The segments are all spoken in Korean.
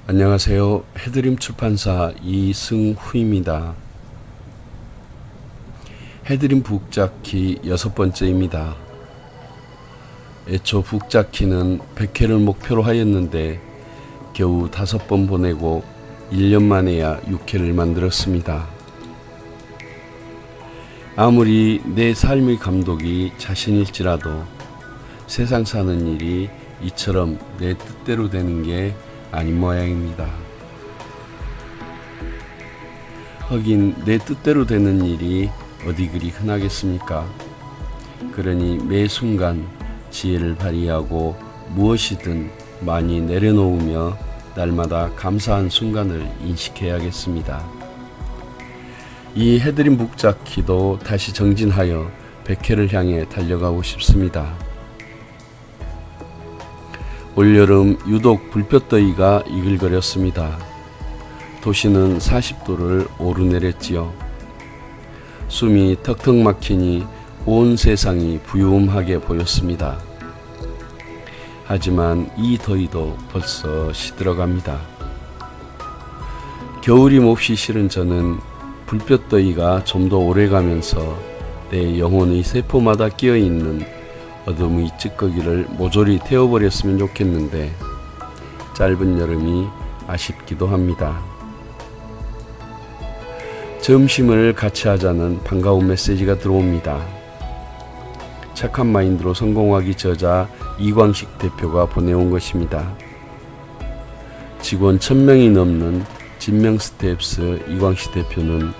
안녕하세요. 해드림 출판사 이승후입니다. 해드림 북잡기 6번째입니다. 애초 북잡기는 100회를 목표로 하였는데 겨우 5번 보내고 1년 만에야 6회를 만들었습니다. 아무리 내 삶의 감독이 자신일지라도 세상 사는 일이 이처럼 내 뜻대로 되는 게 아닌 모양입니다. 하긴 내 뜻대로 되는 일이 어디 그리 흔하겠습니까? 그러니 매 순간 지혜를 발휘하고 무엇이든 많이 내려놓으며 날마다 감사한 순간을 인식해야겠습니다. 이 해드림 북잡기도 다시 정진하여 100회를 향해 달려가고 싶습니다. 올여름 유독 불볕더위가 이글거렸습니다. 도시는 40도를 오르내렸지요. 숨이 턱턱 막히니 온 세상이 부유음하게 보였습니다. 하지만 이 더위도 벌써 시들어갑니다. 겨울이 몹시 싫은 저는 불볕더위가 좀 더 오래가면서 내 영혼의 세포마다 끼어있는 어둠의 찌꺼기를 모조리 태워버렸으면 좋겠는데 짧은 여름이 아쉽기도 합니다. 점심을 같이 하자는 반가운 메시지가 들어옵니다. 착한 마인드로 성공하기 저자 이광식 대표가 보내온 것입니다. 직원 1000명이 넘는 진명스텝스 이광식 대표는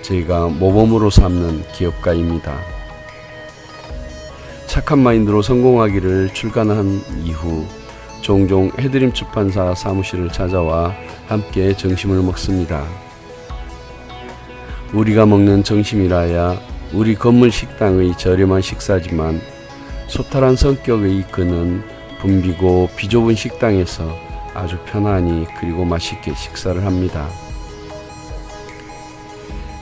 저희가 모범으로 삼는 기업가입니다. 착한 마인드로 성공하기를 출간한 이후 종종 해드림 출판사 사무실을 찾아와 함께 점심을 먹습니다. 우리가 먹는 점심이라야 우리 건물 식당의 저렴한 식사지만 소탈한 성격의 그는 붐비고 비좁은 식당에서 아주 편안히 그리고 맛있게 식사를 합니다.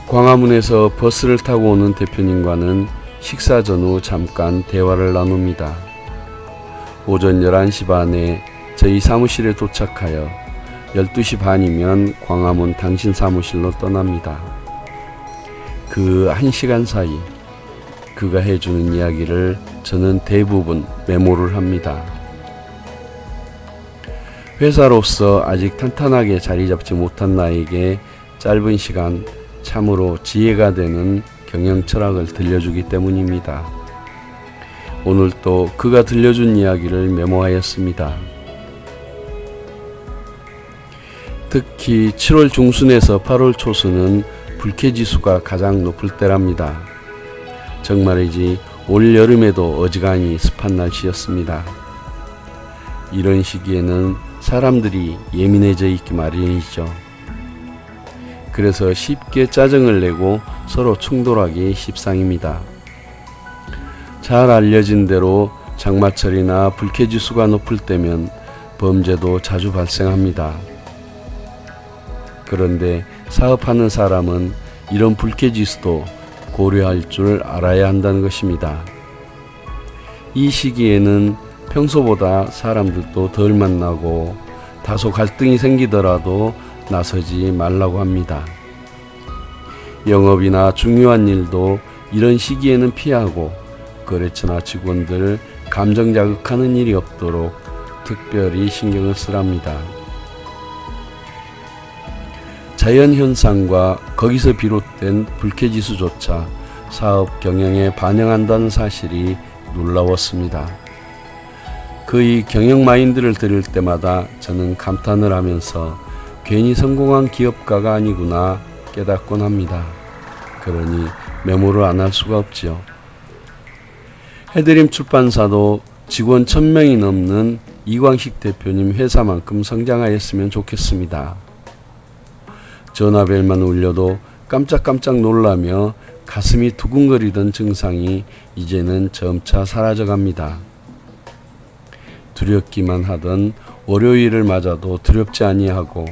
광화문에서 버스를 타고 오는 대표님과는 식사 전후 잠깐 대화를 나눕니다. 오전 11시 반에 저희 사무실에 도착하여 12시 반이면 광화문 당신 사무실로 떠납니다. 그 1시간 사이 그가 해주는 이야기를 저는 대부분 메모를 합니다. 회사로서 아직 탄탄하게 자리 잡지 못한 나에게 짧은 시간 참으로 지혜가 되는 경영 철학을 들려주기 때문입니다. 오늘 또 그가 들려준 이야기를 메모하였습니다. 특히 7월 중순에서 8월 초순은 불쾌지수가 가장 높을 때랍니다. 정말이지 올 여름에도 어지간히 습한 날씨였습니다. 이런 시기에는 사람들이 예민해져 있기 마련이죠. 그래서 쉽게 짜증을 내고 서로 충돌하기 십상입니다. 잘 알려진 대로 장마철이나 불쾌지수가 높을 때면 범죄도 자주 발생합니다. 그런데 사업하는 사람은 이런 불쾌지수도 고려할 줄 알아야 한다는 것입니다. 이 시기에는 평소보다 사람들도 덜 만나고 다소 갈등이 생기더라도 나서지 말라고 합니다. 영업이나 중요한 일도 이런 시기에는 피하고 거래처나 직원들 감정 자극하는 일이 없도록 특별히 신경을 쓰랍니다. 자연현상과 거기서 비롯된 불쾌지수조차 사업 경영에 반영한다는 사실이 놀라웠습니다. 그의 경영 마인드를 들을 때마다 저는 감탄을 하면서 괜히 성공한 기업가가 아니구나 깨닫곤 합니다. 그러니 메모를 안 할 수가 없지요. 해드림 출판사도 직원 1000명이 넘는 이광식 대표님 회사만큼 성장하였으면 좋겠습니다. 전화벨만 울려도 깜짝깜짝 놀라며 가슴이 두근거리던 증상이 이제는 점차 사라져갑니다. 두렵기만 하던 월요일을 맞아도 두렵지 아니하고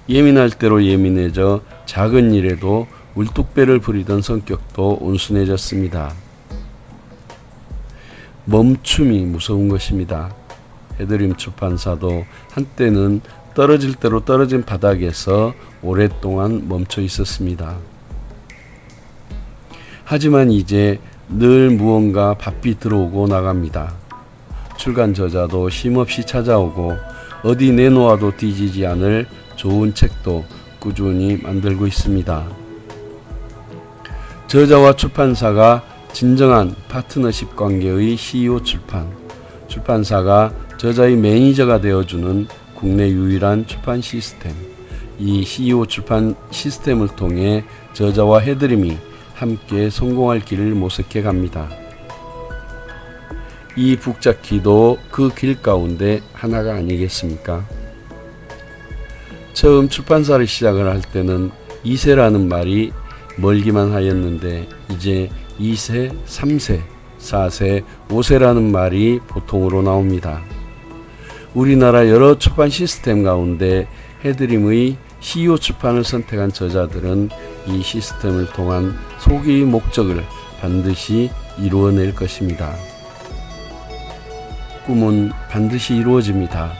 예민할 대로 예민해져 작은 일에도 울뚝배를 부리던 성격도 온순해졌습니다. 멈춤이 무서운 것입니다. 해드림 출판사도 한때는 떨어질 대로 떨어진 바닥에서 오랫동안 멈춰 있었습니다. 하지만 이제 늘 무언가 바삐 들어오고 나갑니다. 출간 저자도 쉼없이 찾아오고 어디 내놓아도 뒤지지 않을 좋은 책도 꾸준히 만들고 있습니다. 저자와 출판사가 진정한 파트너십 관계의 CEO 출판, 출판사가 저자의 매니저가 되어주는 국내 유일한 출판 시스템, 이 CEO 출판 시스템을 통해 저자와 해드림이 함께 성공할 길을 모색해 갑니다. 이 북잡기도 그 길 가운데 하나가 아니겠습니까? 처음 출판사를 시작을 할 때는 2세라는 말이 멀기만 하였는데 이제 2세, 3세, 4세, 5세라는 말이 보통으로 나옵니다. 우리나라 여러 출판 시스템 가운데 해드림의 CEO 출판을 선택한 저자들은 이 시스템을 통한 소기의 목적을 반드시 이루어낼 것입니다. 꿈은 반드시 이루어집니다.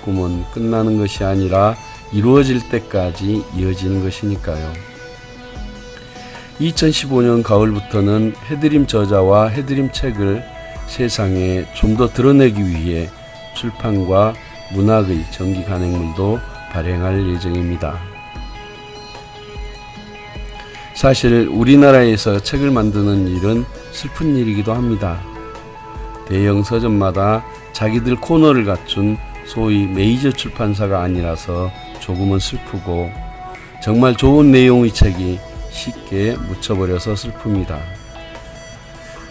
꿈은 끝나는 것이 아니라 이루어질 때까지 이어지는 것이니까요. 2015년 가을부터는 해드림 저자와 해드림 책을 세상에 좀 더 드러내기 위해 출판과 문학의 정기 간행물도 발행할 예정입니다. 사실 우리나라에서 책을 만드는 일은 슬픈 일이기도 합니다. 대형 서점마다 자기들 코너를 갖춘 소위 메이저 출판사가 아니라서 조금은 슬프고 정말 좋은 내용의 책이 쉽게 묻혀버려서 슬픕니다.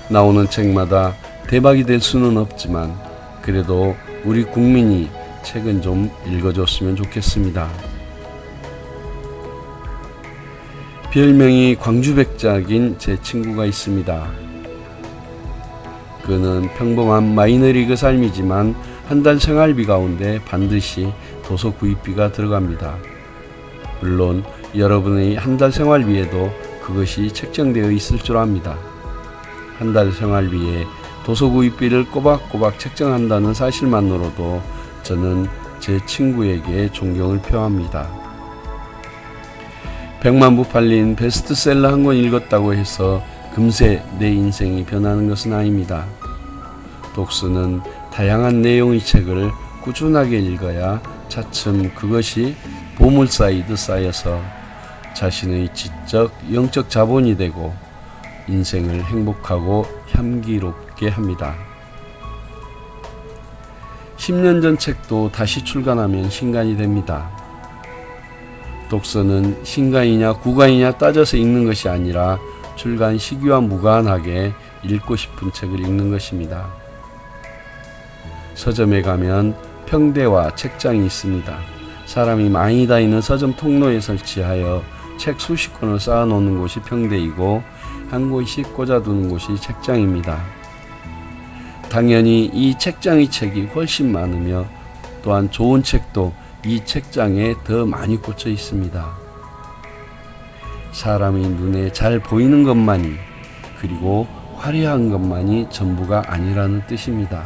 나오는 책마다 대박이 될 수는 없지만 그래도 우리 국민이 책은 좀 읽어줬으면 좋겠습니다. 별명이 광주백작인 제 친구가 있습니다. 그는 평범한 마이너리그 삶이지만 한 달 생활비 가운데 반드시 도서 구입비가 들어갑니다. 물론 여러분의 한 달 생활비에도 그것이 책정되어 있을 줄 압니다. 한 달 생활비에 도서 구입비를 꼬박꼬박 책정한다는 사실만으로도 저는 제 친구에게 존경을 표합니다. 100만 부 팔린 베스트셀러 한 권 읽었다고 해서 금세 내 인생이 변하는 것은 아닙니다. 독서는 다양한 내용의 책을 꾸준하게 읽어야 차츰 그것이 보물 쌓이듯 쌓여서 자신의 지적, 영적 자본이 되고 인생을 행복하고 향기롭게 합니다. 10년 전 책도 다시 출간하면 신간이 됩니다. 독서는 신간이냐 구간이냐 따져서 읽는 것이 아니라 출간 시기와 무관하게 읽고 싶은 책을 읽는 것입니다. 서점에 가면 평대와 책장이 있습니다. 사람이 많이 다니는 서점 통로에 설치하여 책 수십 권을 쌓아놓는 곳이 평대이고 한 곳씩 꽂아두는 곳이 책장입니다. 당연히 이 책장의 책이 훨씬 많으며 또한 좋은 책도 이 책장에 더 많이 꽂혀 있습니다. 사람이 눈에 잘 보이는 것만이 그리고 화려한 것만이 전부가 아니라는 뜻입니다.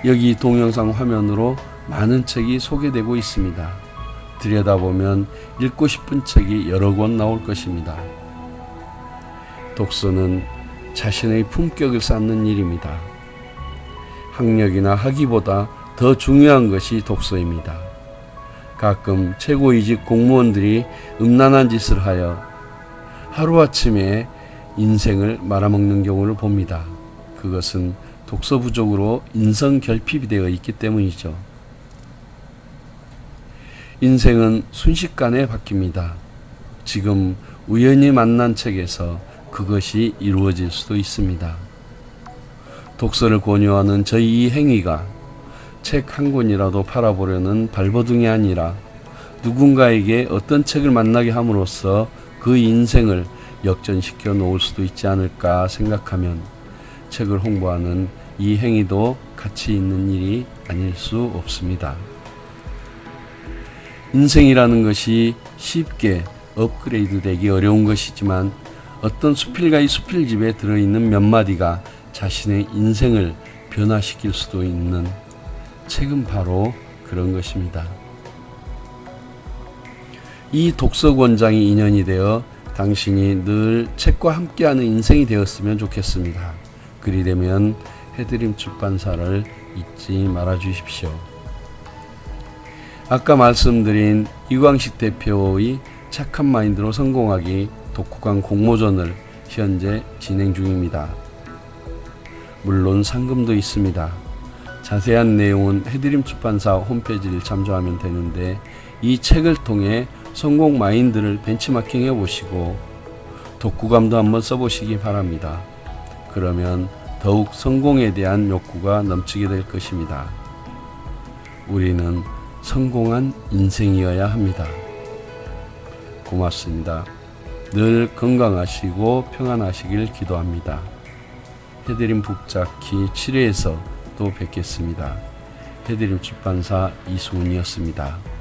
여기 동영상 화면으로 많은 책이 소개되고 있습니다. 들여다보면 읽고 싶은 책이 여러 권 나올 것입니다. 독서는 자신의 품격을 쌓는 일입니다. 학력이나 학위보다 더 중요한 것이 독서입니다. 가끔 최고위직 공무원들이 음란한 짓을 하여 하루아침에 인생을 말아먹는 경우를 봅니다. 그것은 독서 부족으로 인성 결핍이 되어 있기 때문이죠. 인생은 순식간에 바뀝니다. 지금 우연히 만난 책에서 그것이 이루어질 수도 있습니다. 독서를 권유하는 저희 이 행위가 책 한 권이라도 팔아보려는 발버둥이 아니라 누군가에게 어떤 책을 만나게 함으로써 그 인생을 역전시켜 놓을 수도 있지 않을까 생각하면 책을 홍보하는 이 행위도 가치 있는 일이 아닐 수 없습니다. 인생이라는 것이 쉽게 업그레이드 되기 어려운 것이지만 어떤 수필가의 수필집에 들어있는 몇 마디가 자신의 인생을 변화시킬 수도 있는 책은 바로 그런 것입니다. 이 독서권장이 인연이 되어 당신이 늘 책과 함께하는 인생이 되었으면 좋겠습니다. 그리 되면 해드림 출판사를 잊지 말아 주십시오. 아까 말씀드린 이광식 대표의 착한 마인드로 성공하기 독후감 공모전을 현재 진행 중입니다. 물론 상금도 있습니다. 자세한 내용은 해드림 출판사 홈페이지를 참조하면 되는데 이 책을 통해 성공 마인드를 벤치마킹 해보시고 독후감도 한번 써보시기 바랍니다. 그러면 더욱 성공에 대한 욕구가 넘치게 될 것입니다. 우리는 성공한 인생이어야 합니다. 고맙습니다. 늘 건강하시고 평안하시길 기도합니다. 해드림 북잡기 7회에서 또 뵙겠습니다. 해드림 출판사 이수훈이었습니다.